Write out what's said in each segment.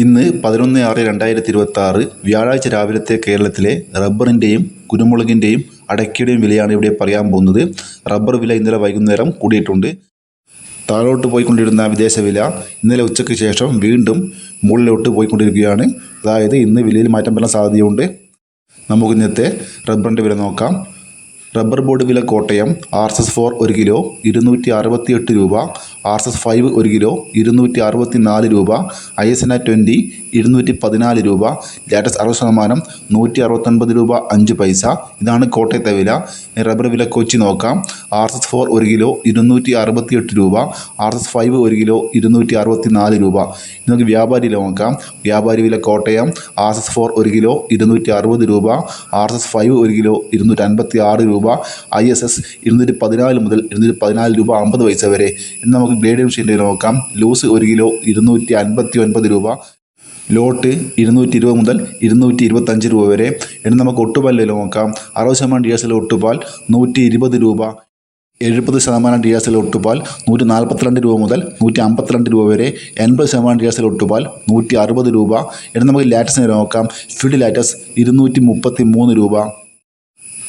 ഇന്ന് 11/6/2026 വ്യാഴാഴ്ച രാവിലത്തെ കേരളത്തിലെ റബ്ബറിൻ്റെയും കുരുമുളകിൻ്റെയും അടയ്ക്കയുടെയും വിലയാണ് ഇവിടെ പറയാൻ പോകുന്നത്. റബ്ബർ വില ഇന്നലെ വൈകുന്നേരം കൂടിയിട്ടുണ്ട്. താഴോട്ട് പോയിക്കൊണ്ടിരുന്ന വിദേശ വില ഇന്നലെ ഉച്ചയ്ക്ക് ശേഷം വീണ്ടും മുകളിലോട്ട് പോയിക്കൊണ്ടിരിക്കുകയാണ്. അതായത് ഇന്ന് വിലയിൽ മാറ്റം വരാൻ സാധ്യതയുണ്ട്. നമുക്ക് ഇന്നത്തെ റബ്ബറിൻ്റെ വില നോക്കാം. റബ്ബർ ബോർഡ് വില കോട്ടയം RSS4 1 കിലോ 268 രൂപ, RSS5 1 കിലോ 264 രൂപ, ISNA 20 214 രൂപ, ലാറ്റസ് 60% 169 രൂപ 5 പൈസ. ഇതാണ് കോട്ടയത്തെ വില. റബ്ബർ വില കൊച്ചി നോക്കാം. RSS4 1 കിലോ 268 രൂപ, RSS5 1 കിലോ 264 രൂപ. നമുക്ക് വ്യാപാരി വില നോക്കാം. വ്യാപാരി വില കോട്ടയം RSS4 1 കിലോ 260 രൂപ, RSS5 1 കിലോ 256 രൂപ, ISS 214 മുതൽ 214 രൂപ 50 പൈസ വരെ. ഇന്ന് നമുക്ക് ഗ്രേഡിയം ഷീറ്റ് നോക്കാം. ലൂസ് 1 കിലോ 259 രൂപ, ലോട്ട് 220 മുതൽ 225 രൂപ വരെ. ഇനി നമുക്ക് ഒട്ടുപാൽ നോക്കാം. 60% DSL ഒട്ടുപാൽ 120 രൂപ, 70% DSL ഒട്ടുപാൽ 142 രൂപ മുതൽ 152 രൂപ വരെ, 80% DSL ഒട്ടുപാൽ 160 രൂപ. ഇനി നമുക്ക് ലാറ്റസിനെ നോക്കാം. ഫീൽഡ് ലാറ്റസ് 233 രൂപ.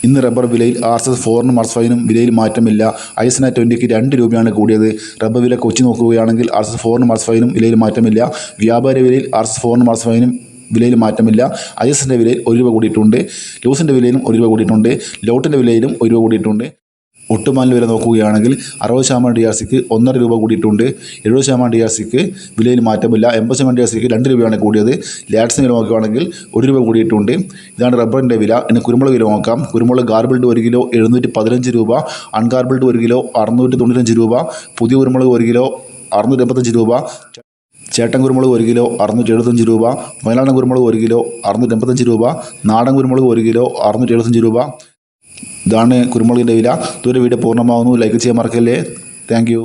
ഇന്ന് റബ്ബർ വിലയിൽ RSS4നും RSS5നും വിലയിൽ മാറ്റമില്ല. ISNA 20ക്ക് 2 രൂപയാണ് കൂടിയത്. റബ്ബർ വില കൊച്ചി നോക്കുകയാണെങ്കിൽ RSS4നും RSS5നും വിലയിൽ മാറ്റമില്ല. വ്യാപാരി വിലയിൽ RSS4നും RSS5നും വിലയിൽ മാറ്റമില്ല. ISന്റെ വിലയിൽ 1 രൂപ കൂടിയിട്ടുണ്ട്. ലൂസിൻ്റെ വിലയിലും 1 രൂപ കൂടിയിട്ടുണ്ട്. ലോട്ടിൻ്റെ വിലയിലും 1 രൂപ കൂടിയിട്ടുണ്ട്. ഒട്ടുപാലിൻ്റെ വില നോക്കുകയാണെങ്കിൽ 60% DRCക്ക് 1.5 രൂപ കൂടിയിട്ടുണ്ട്. 70% DRCക്ക് വിലയിൽ മാറ്റമില്ല. 80% DRCക്ക് 2 രൂപയാണ് കൂടിയത്. ലാറ്റ്സിന് വില നോക്കുകയാണെങ്കിൽ 1 രൂപ കൂടിയിട്ടുണ്ട്. ഇതാണ് റബ്ബറിൻ്റെ വില. ഇനി കുരുമുളക് വില നോക്കാം. കുരുമുളക് ഗാർബിൾഡ് 1 കിലോ 715 രൂപ, അൺഗാർബിൾഡ് 1 കിലോ 695 രൂപ, പുതിയ കുരുമുളക് 1 കിലോ 685 രൂപ, ചേട്ടൻ കുരുമുളക് 1 കിലോ 675 രൂപ, മലയാളം കുരുമുളക് 1 കിലോ 685 രൂപ, നാടൻ കുരുമുളക് 1 കിലോ 675 രൂപ. ഇതാണ് കുരുമുളകിൻ്റെ വില. ഇതുവരെ വീഡിയോ പൂർണ്ണമാകുന്നു. ലൈക്ക് ചെയ്യാൻ മറക്കല്ലേ. Thank you.